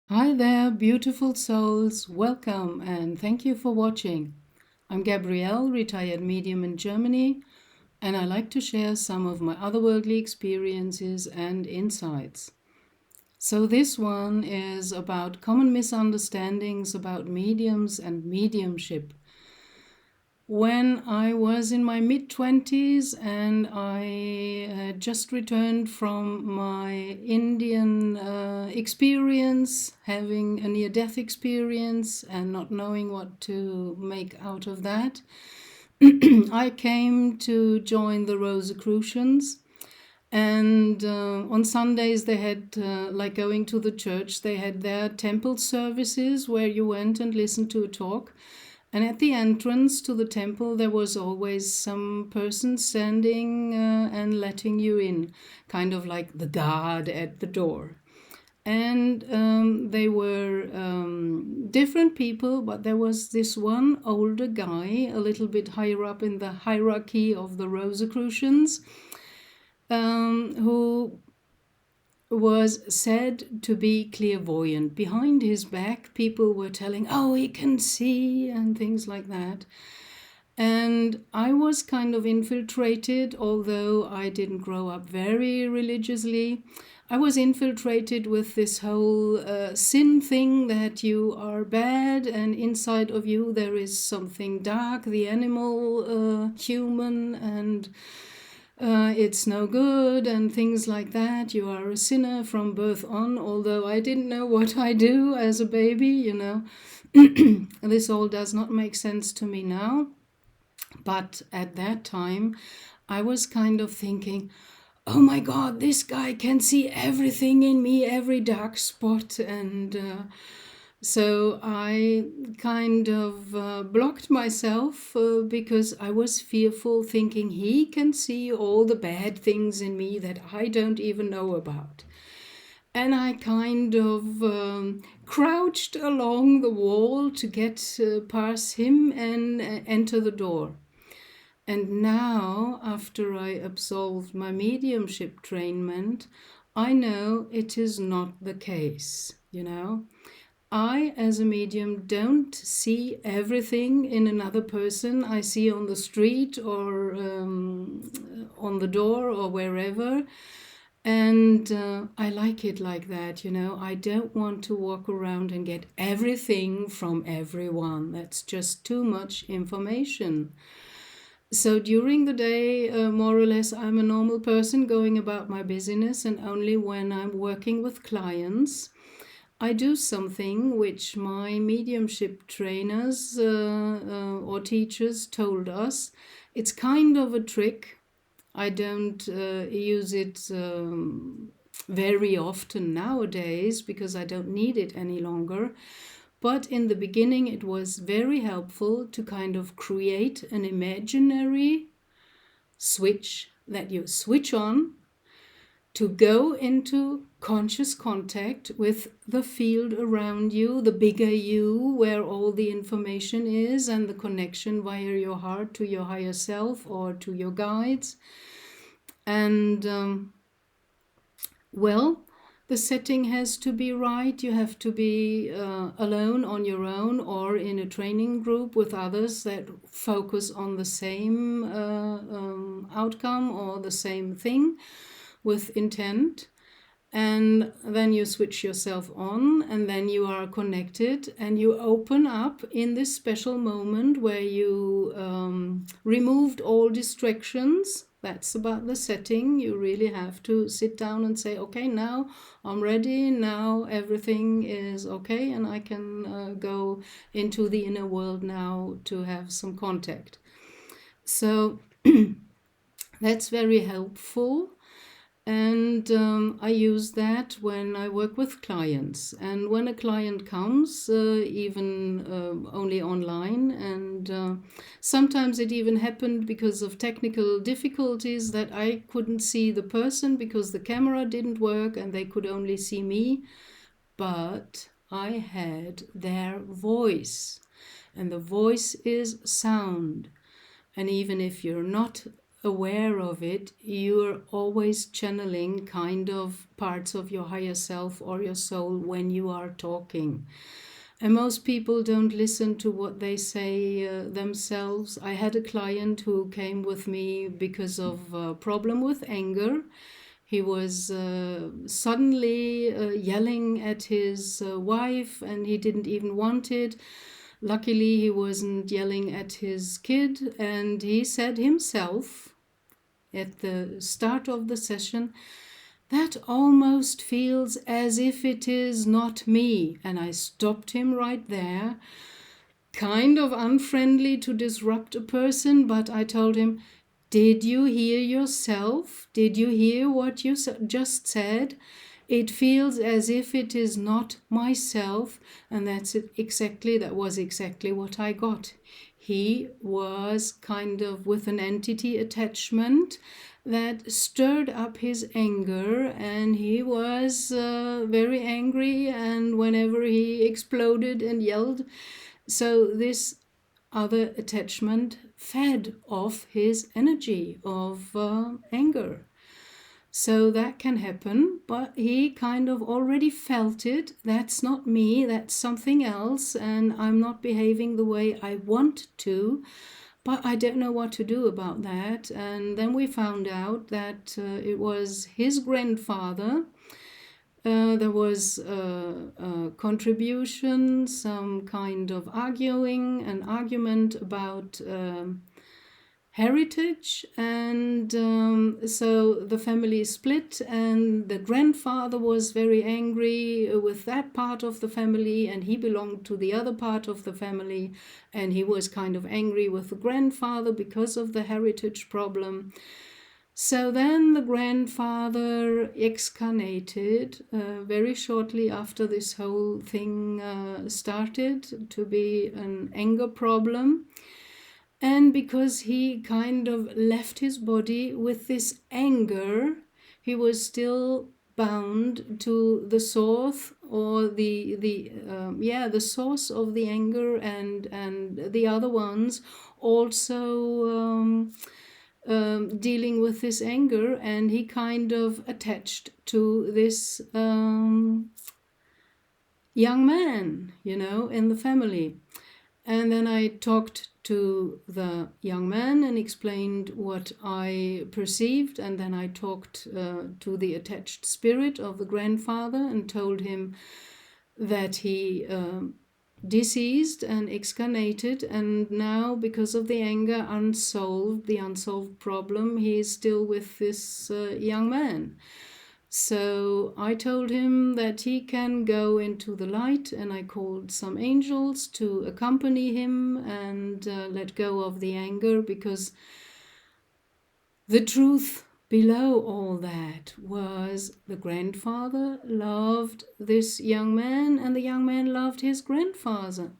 Hi there, beautiful souls. Welcome and thank you for watching. I'm Gabrielle, retired medium in Germany, and I like to share some of my otherworldly experiences and insights. So, this one is about common misunderstandings about mediums and mediumship. When I was in my mid 20s and I had just returned from my Indian experience, having a near death experience and not knowing what to make out of that, I came to join the Rosicrucians. And on Sundays, they had, like going to the church, they had their temple services where you went and listened to a talk. And at the entrance to the temple, there was always some person standing and letting you in, kind of like the guard at the door. And they were different people, but there was this one older guy, a little bit higher up in the hierarchy of the Rosicrucians, who was said to be clairvoyant. Behind his back, people were telling, oh, he can see, and things like that. And I was kind of infiltrated, although I didn't grow up very religiously. I was infiltrated with this whole sin thing that you are bad, and inside of you there is something dark, the animal, human, and it's no good, and things like that. You are a sinner from birth on, although I didn't know what I do as a baby, you know. This all does not make sense to me now. But at that time, I was kind of thinking, oh my God, this guy can see everything in me, every dark spot. And so I kind of blocked myself because I was fearful, thinking he can see all the bad things in me that I don't even know about. And I kind of crouched along the wall to get past him and enter the door. And now, after I absolved my mediumship trainment, I know it is not the case, you know. I, as a medium, don't see everything in another person I see on the street or on the door or wherever. And I like it like that, you know. I don't want to walk around and get everything from everyone. That's just too much information. So during the day, more or less, I'm a normal person going about my business, and only when I'm working with clients, I do something which my mediumship trainers or teachers told us. It's kind of a trick. I don't use it very often nowadays because I don't need it any longer. But in the beginning, it was very helpful to kind of create an imaginary switch that you switch on to go into conscious contact with the field around you, the bigger you, where all the information is, and the connection via your heart to your higher self or to your guides. And well, the setting has to be right. You have to be alone on your own or in a training group with others that focus on the same outcome or the same thing with intent. And then you switch yourself on, and then you are connected, and you open up in this special moment where you removed all distractions. That's about the setting. You really have to sit down and say, okay, now I'm ready. Now everything is okay, and I can go into the inner world now to have some contact. So that's very helpful. And I use that when I work with clients. And when a client comes, even only online, and sometimes it even happened because of technical difficulties that I couldn't see the person because the camera didn't work and they could only see me. But I had their voice, and the voice is sound. And even if you're not aware of it, you're always channeling kind of parts of your higher self or your soul when you are talking. And most people don't listen to what they say themselves. I had a client who came with me because of a problem with anger. He was suddenly yelling at his wife, and he didn't even want it. Luckily, he wasn't yelling at his kid, and he said himself at the start of the session, "That almost feels as if it is not me." And I stopped him right there, kind of unfriendly to disrupt a person, but I told him, "Did you hear yourself? Did you hear what you just said? It feels as if it is not myself." And that was exactly what I got. He was kind of with an entity attachment that stirred up his anger, and he was very angry, and whenever he exploded and yelled, so this other attachment fed off his energy of anger. So that can happen, but he kind of already felt it. That's not me, that's something else, and I'm not behaving the way I want to, but I don't know what to do about that. And then we found out that it was his grandfather. There was a contribution, some kind of an argument about heritage, and so the family split, and the grandfather was very angry with that part of the family, and he belonged to the other part of the family, and he was kind of angry with the grandfather because of the heritage problem. So then the grandfather excarnated very shortly after this whole thing started to be an anger problem. And because he kind of left his body with this anger, he was still bound to the source, or the source of the anger, and the other ones also dealing with this anger, and he kind of attached to this young man, in the family. And then I talked to the young man and explained what I perceived, and then I talked to the attached spirit of the grandfather and told him that he deceased and excarnated, and now because of the anger the unsolved problem, he is still with this young man. So I told him that he can go into the light, and I called some angels to accompany him and let go of the anger, because the truth below all that was the grandfather loved this young man, and the young man loved his grandfather.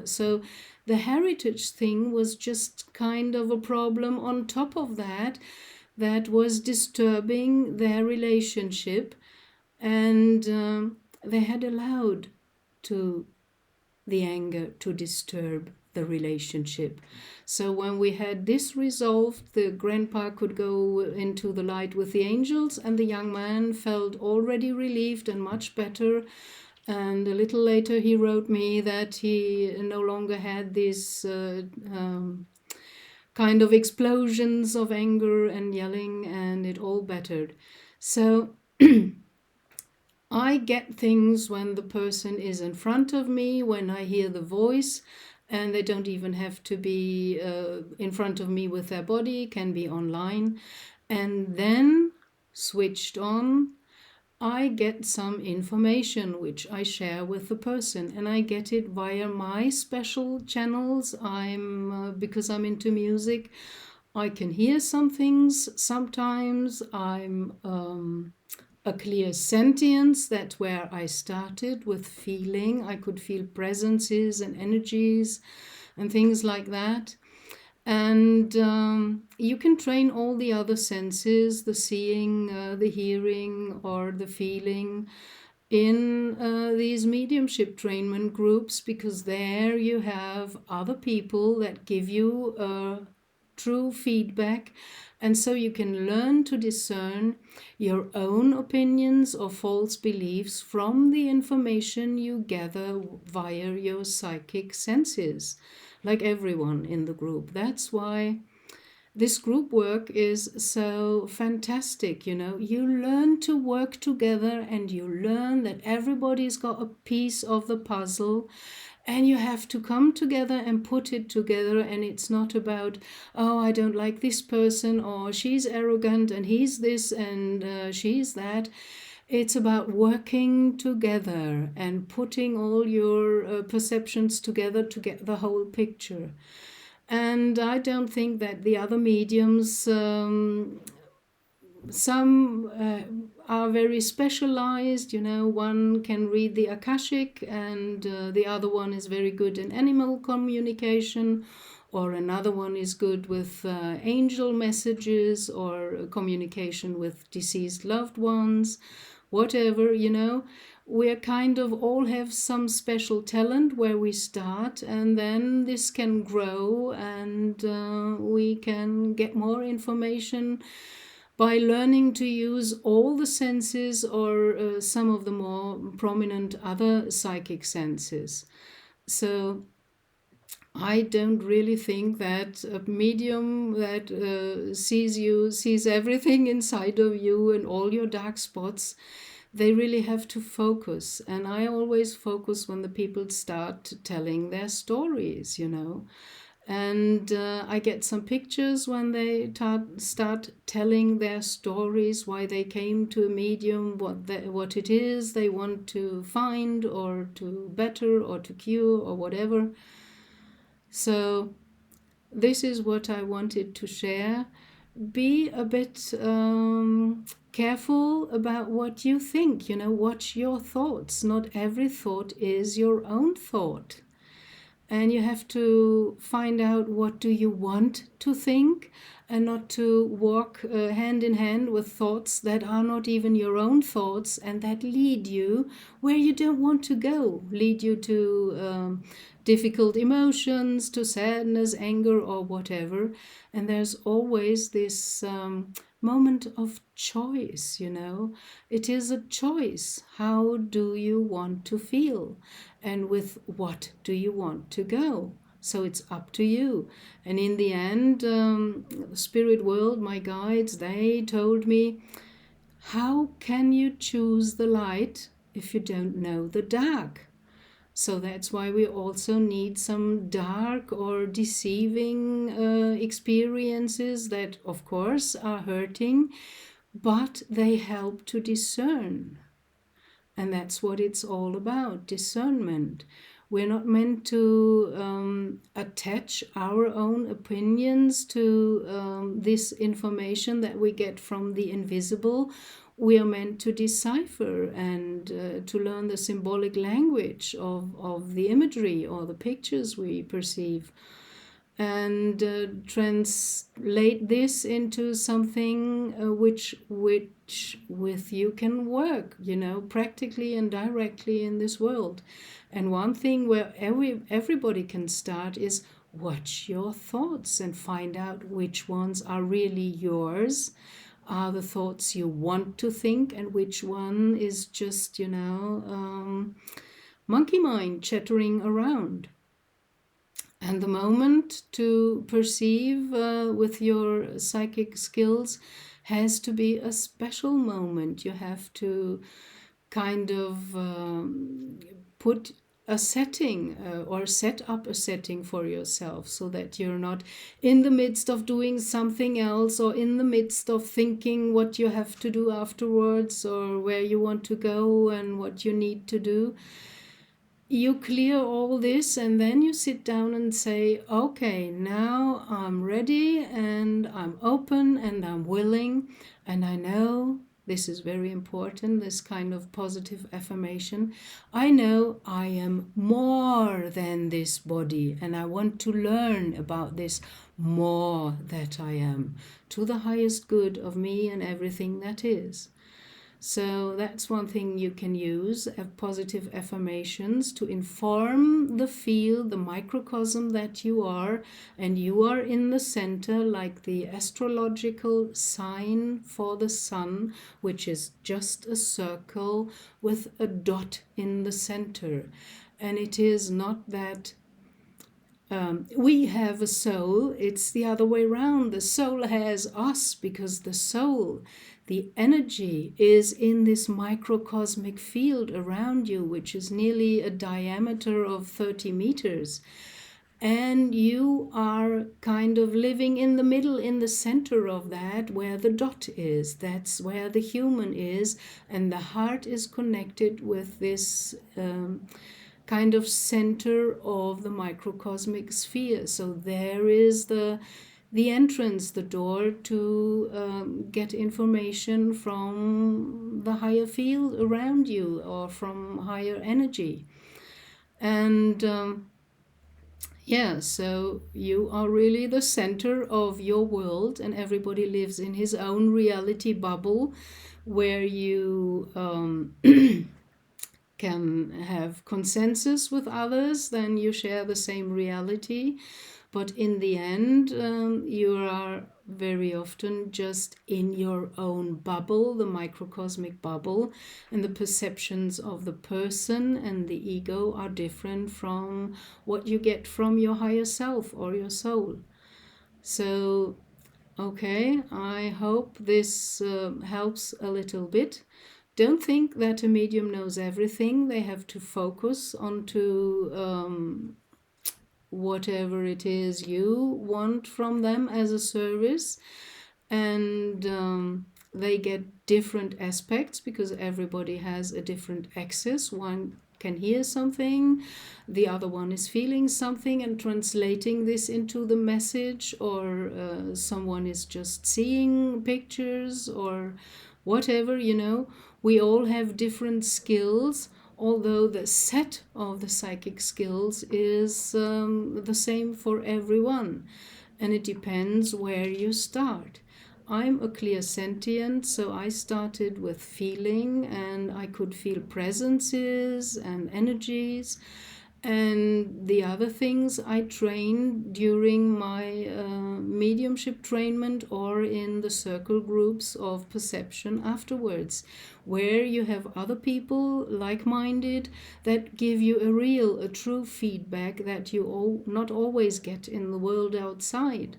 So the heritage thing was just kind of a problem on top of that was disturbing their relationship, and they had allowed the anger to disturb the relationship. So when we had this resolved, the grandpa could go into the light with the angels, and the young man felt already relieved and much better. And a little later he wrote me that he no longer had these kind of explosions of anger and yelling, and it all bettered. So I get things when the person is in front of me, when I hear the voice, and they don't even have to be in front of me with their body, can be online. And then, switched on, I get some information which I share with the person, and I get it via my special channels. Because I'm into music, I can hear some things. Sometimes I'm a clear sentience, that's where I started with feeling. I could feel presences and energies and things like that. And you can train all the other senses, the seeing, the hearing, or the feeling, in these mediumship trainment groups, because there you have other people that give you a true feedback. And so you can learn to discern your own opinions or false beliefs from the information you gather via your psychic senses, like everyone in the group. That's why this group work is so fantastic. You learn to work together, and you learn that everybody's got a piece of the puzzle, and you have to come together and put it together. And it's not about, oh, I don't like this person, or she's arrogant and he's this and she's that. It's about working together and putting all your perceptions together to get the whole picture. And I don't think that the other mediums, some are very specialized. One can read the Akashic, and the other one is very good in animal communication, or another one is good with angel messages or communication with deceased loved ones, whatever. We're kind of all have some special talent where we start, and then this can grow, and we can get more information by learning to use all the senses, or some of the more prominent other psychic senses. So I don't really think that a medium that sees everything inside of you and all your dark spots. They really have to focus. And I always focus when the people start telling their stories. And I get some pictures when they start telling their stories, why they came to a medium, what it is they want to find or to better or to cure or whatever. So this is what I wanted to share. Be a bit careful about what you think. Watch your thoughts. Not every thought is your own thought. And you have to find out, what do you want to think, and not to walk hand in hand with thoughts that are not even your own thoughts, and that lead you where you don't want to go, lead you to difficult emotions, to sadness, anger, or whatever. And there's always this moment of choice. It is a choice. How do you want to feel, and with what do you want to go? So it's up to you. And in the end, the spirit world, my guides, they told me, how can you choose the light if you don't know the dark? So that's why we also need some dark or deceiving experiences that, of course, are hurting, but they help to discern. And that's what it's all about, discernment. We're not meant to attach our own opinions to this information that we get from the invisible. We are meant to decipher and to learn the symbolic language of the imagery or the pictures we perceive, and translate this into something which with you can work, practically and directly in this world. And one thing where everybody can start is watch your thoughts and find out which ones are really yours, are the thoughts you want to think, and which one is just, monkey mind chattering around. And the moment to perceive with your psychic skills has to be a special moment. You have to kind of put a setting or set up a setting for yourself, so that you're not in the midst of doing something else, or in the midst of thinking what you have to do afterwards, or where you want to go and what you need to do. You clear all this, and then you sit down and say, okay, now I'm ready and I'm open and I'm willing, and I know, this is very important, this kind of positive affirmation, I know I am more than this body, and I want to learn about this more that I am, to the highest good of me and everything that is. So that's one thing you can use, positive affirmations to inform the field, the microcosm that you are, and you are in the center, like the astrological sign for the sun, which is just a circle with a dot in the center. And it is not that we have a soul, it's the other way around. The soul has us because the soul, the energy, is in this microcosmic field around you, which is nearly a diameter of 30 meters. And you are kind of living in the middle, in the center of that, where the dot is. That's where the human is. And the heart is connected with this kind of center of the microcosmic sphere. So there is the entrance, the door to get information from the higher field around you or from higher energy. And yeah, so you are really the center of your world, and everybody lives in his own reality bubble where you can have consensus with others, then you share the same reality. But in the end, you are very often just in your own bubble, the microcosmic bubble, and the perceptions of the person and the ego are different from what you get from your higher self or your soul. So, okay, I hope this helps a little bit. Don't think that a medium knows everything. They have to focus onto whatever it is you want from them as a service. And they get different aspects because everybody has a different access. One can hear something, the other one is feeling something and translating this into the message, or someone is just seeing pictures or whatever, you know. We all have different skills, although the set of the psychic skills is the same for everyone, and it depends where you start. I'm a clairsentient, so I started with feeling, and I could feel presences and energies. And the other things I trained during my mediumship trainment or in the circle groups of perception afterwards, where you have other people like-minded that give you a true feedback that you not always get in the world outside.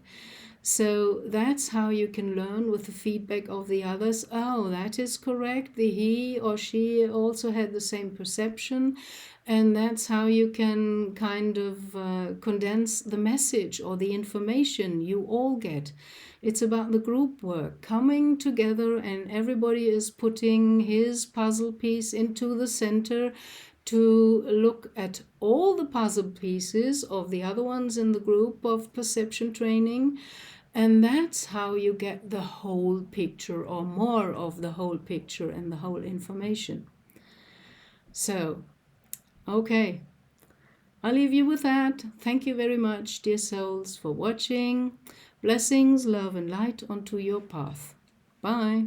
So that's how you can learn with the feedback of the others. Oh, that is correct. He or she also had the same perception. And that's how you can kind of condense the message or the information you all get. It's about the group work, coming together, and everybody is putting his puzzle piece into the center to look at all the puzzle pieces of the other ones in the group of perception training. And that's how you get the whole picture, or more of the whole picture and the whole information. So, okay, I'll leave you with that. Thank you very much, dear souls, for watching. Blessings, love, and light onto your path. Bye.